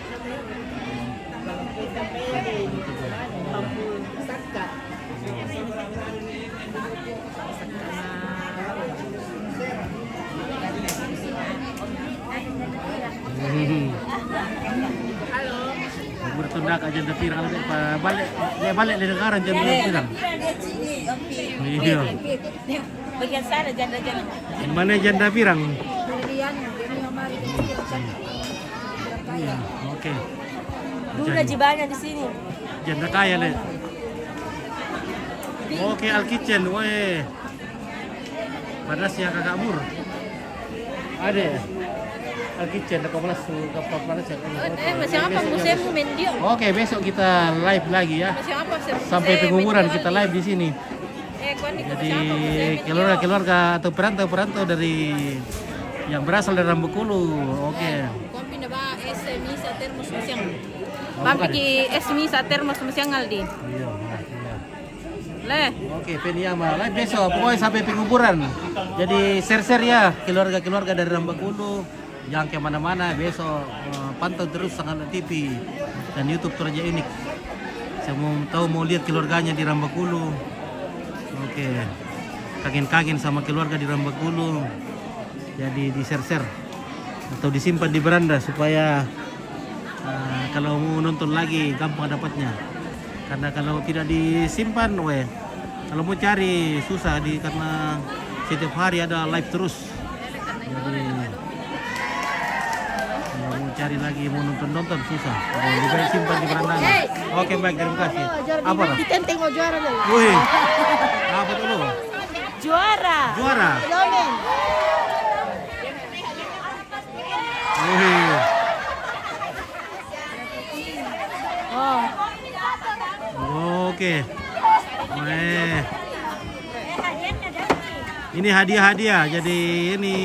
Bertundak aja janda pirang balik balik di negara janda pirang. Iya. Bagian sana janda-janda. Mana janda pirang? Iya, oke. Dulu jibannya di sini. Janda kaya le. Oke, Al Kitchen, weh. Panasnya kakak Mur. Ada ya? Al Kitchen, ada panas ya. Masih apa musim mendio? Oke, besok kita live lagi ya. Masih apa? Sampai penguburan kita live di sini. Jadi keluarga atau perantau dari yang berasal dari Rambukulu. Oke. Kung pinaba SMI sa termos masyang. Pampiki SMI sa termos masyang aldi. Iya. Le. Oke, Peniama live besok. Pokoknya sampai penguburan. Jadi share-share ya keluarga-keluarga dari Rambukulu. Jangan kemana-mana besok. Pantau terus Sangat TV dan YouTube Toraja Unik. Saya mau lihat keluarganya di Rambukulu. Oke, kagen-kagen sama keluarga di Rambukulu. Jadi di share atau disimpan di beranda supaya kalau mau nonton lagi gampang dapatnya. Karena kalau tidak disimpan, kalau mau cari susah karena setiap hari ada live terus. Jadi kalau mau cari lagi mau nonton susah. Lebih baik simpan di beranda. Oke, baik, terima kasih. Apa? Ditenteng mau juara dulu. Wih, apa dulu? Juara. Juara. Domen. Wih. Oh. Oke. Ini hadiah-hadiah. Jadi ini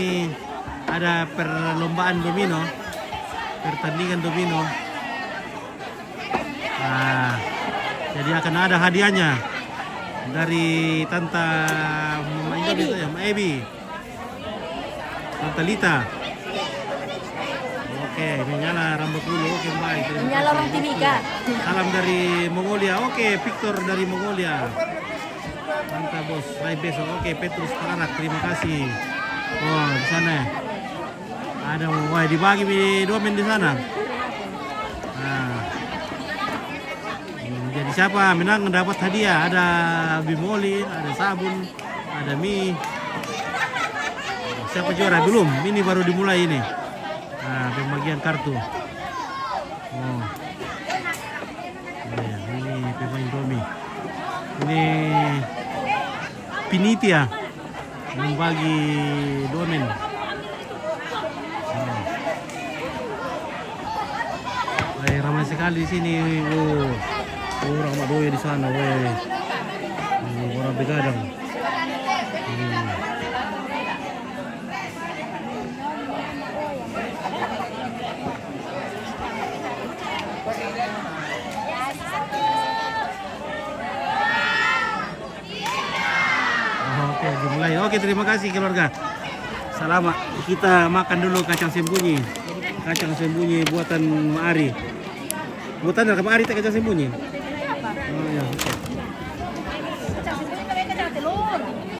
ada perlombaan domino, pertandingan domino. Nah, jadi akan ada hadiahnya dari Tante Ebi, Tante Lita. Oke, menyala Rambukulu. Oke, baik. Menyala orang Timika. Salam dari Mongolia. Oke, Victor dari Mongolia. Mantap bos. Live besok. Oke, Petrus Pararak. Terima kasih. Oh, di sana. Ada, dibagi dua men di sana. Nah. Jadi siapa menang dapat hadiah? Ada bimoli, ada sabun, ada mie. Siapa juara? Belum. Ini baru dimulai ini. Nah, pembagian kartu. Oh. Ya, ini pemain Domi. Ini Pinitia membagi domen. Ramai sekali di sini. Orang Madoya di sana, orang begadang. Oke, dimulai. Oke, terima kasih keluarga. Selamat. Kita makan dulu kacang sembunyi. Kacang sembunyi buatan Maari. Buatan dari Maari kacang sembunyi. Oh, ya.